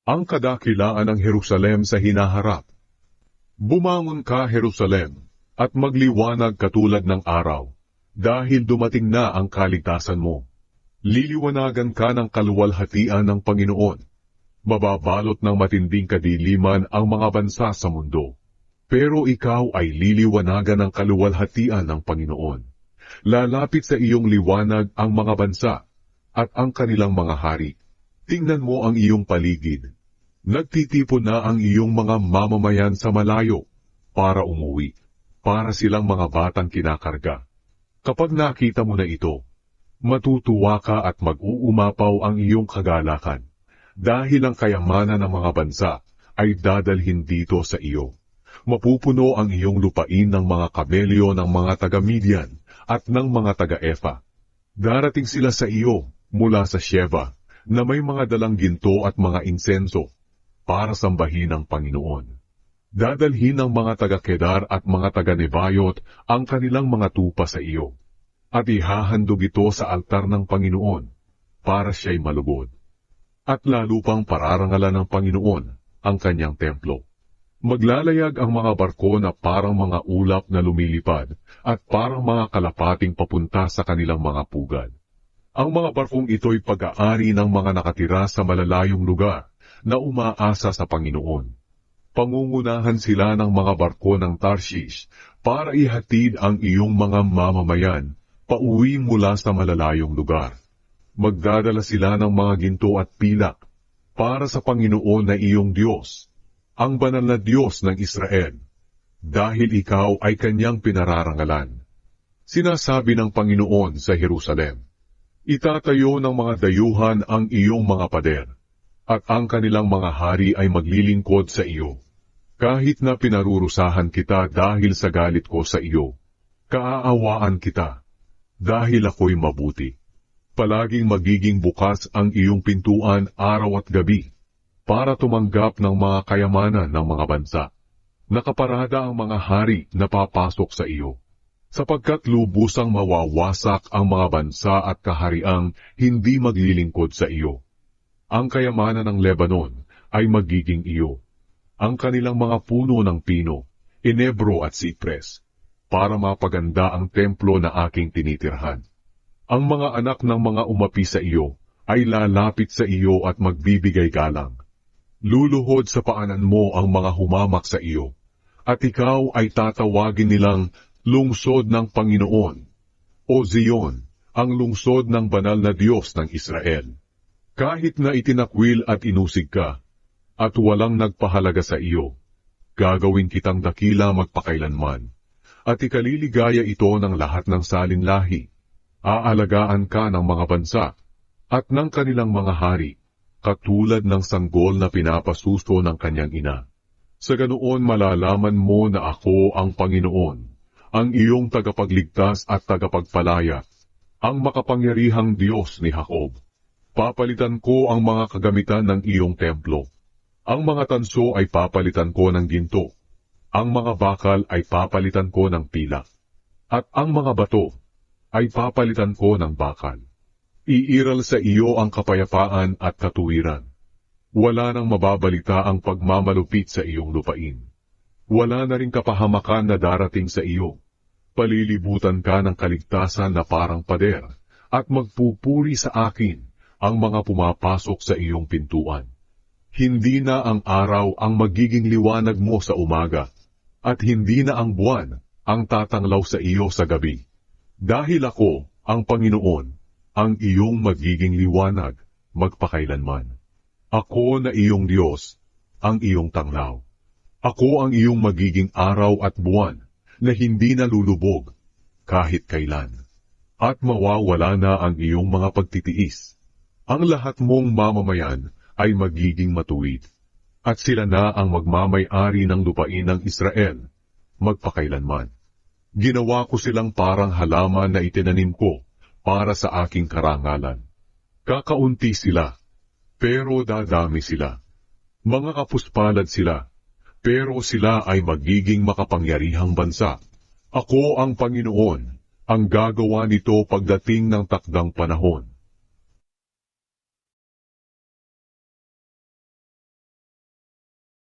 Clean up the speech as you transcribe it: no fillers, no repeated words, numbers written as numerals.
ang kadakilaan ng Jerusalem sa hinaharap. Bumangon ka, Jerusalem, at magliwanag katulad ng araw, dahil dumating na ang kaligtasan mo. Liliwanagan ka ng kaluwalhatian ng Panginoon. Mababalot ng matinding kadiliman ang mga bansa sa mundo. Pero ikaw ay liliwanagan ng kaluwalhatian ng Panginoon. Lalapit sa iyong liwanag ang mga bansa at ang kanilang mga hari. Tingnan mo ang iyong paligid. Nagtitipon na ang iyong mga mamamayan sa malayo para umuwi, para silang mga batang kinakarga. Kapag nakita mo na ito, matutuwa ka at mag-uumapaw ang iyong kagalakan, dahil ang kayamanan ng mga bansa ay dadalhin dito sa iyo. Mapupuno ang iyong lupain ng mga kamelyo ng mga taga-Midian at ng mga taga-Efa. Darating sila sa iyo mula sa Sheba, na may mga dalang ginto at mga insenso, para sambahin ang Panginoon. Dadalhin ng mga taga-Kedar at mga taga-Nebayot ang kanilang mga tupa sa iyo, at ihahandog ito sa altar ng Panginoon, para siya'y malugod. At lalo pang pararangalan ng Panginoon ang kanyang templo. Maglalayag ang mga barko na parang mga ulap na lumilipad, at parang mga kalapating papunta sa kanilang mga pugad. Ang mga barkong ito'y pag-aari ng mga nakatira sa malalayong lugar, na umaasa sa Panginoon. Pangungunahan sila ng mga barko ng Tarshish para ihatid ang iyong mga mamamayan pauwi mula sa malalayong lugar. Magdadala sila ng mga ginto at pilak para sa Panginoon na iyong Diyos, ang banal na Diyos ng Israel, dahil ikaw ay kanyang pinararangalan. Sinasabi ng Panginoon sa Jerusalem, itatayo ng mga dayuhan ang iyong mga pader, at ang kanilang mga hari ay maglilingkod sa iyo. Kahit na pinarurusahan kita dahil sa galit ko sa iyo, kaaawaan kita, dahil ako'y mabuti. Palaging magiging bukas ang iyong pintuan araw at gabi, para tumanggap ng mga kayamanan ng mga bansa. Nakaparada ang mga hari na papasok sa iyo, sapagkat lubusang mawawasak ang mga bansa at kahariang hindi maglilingkod sa iyo. Ang kayamanan ng Lebanon ay magiging iyo, ang kanilang mga puno ng pino, enebro at sipres, para mapaganda ang templo na aking tinitirhan. Ang mga anak ng mga umapi sa iyo ay lalapit sa iyo at magbibigay galang. Luluhod sa paanan mo ang mga humamak sa iyo, at ikaw ay tatawagin nilang lungsod ng Panginoon, o Zion, ang lungsod ng banal na Diyos ng Israel. Kahit na itinakwil at inusig ka, at walang nagpahalaga sa iyo, gagawin kitang dakila magpakailanman, at ikaliligaya ito ng lahat ng salinlahi. Aalagaan ka ng mga bansa, at ng kanilang mga hari, katulad ng sanggol na pinapasuso ng kanyang ina. Sa ganoon malalaman mo na ako ang Panginoon, ang iyong tagapagligtas at tagapagpalaya, ang makapangyarihang Diyos ni Jacob. Papalitan ko ang mga kagamitan ng iyong templo. Ang mga tanso ay papalitan ko ng ginto. Ang mga bakal ay papalitan ko ng pilak. At ang mga bato ay papalitan ko ng bakal. Iiral sa iyo ang kapayapaan at katuwiran. Wala nang mababalita ang pagmamalupit sa iyong lupain. Wala na ring kapahamakan na darating sa iyo. Palilibutan ka ng kaligtasan na parang pader, at magpupuri sa akin ang mga pumapasok sa iyong pintuan. Hindi na ang araw ang magiging liwanag mo sa umaga, at hindi na ang buwan ang tatanglaw sa iyo sa gabi. Dahil ako, ang Panginoon, ang iyong magiging liwanag magpakailanman. Ako na iyong Diyos, ang iyong tanglaw. Ako ang iyong magiging araw at buwan na hindi nalulubog kahit kailan. At mawawala na ang iyong mga pagtitiis. Ang lahat mong mamamayan ay magiging matuwid, at sila na ang magmamay-ari ng lupain ng Israel, magpakailanman. Ginawa ko silang parang halaman na itinanim ko para sa aking karangalan. Kakaunti sila, pero dadami sila. Mga kapuspalad sila, pero sila ay magiging makapangyarihang bansa. Ako ang Panginoon, ang gagawa nito pagdating ng takdang panahon.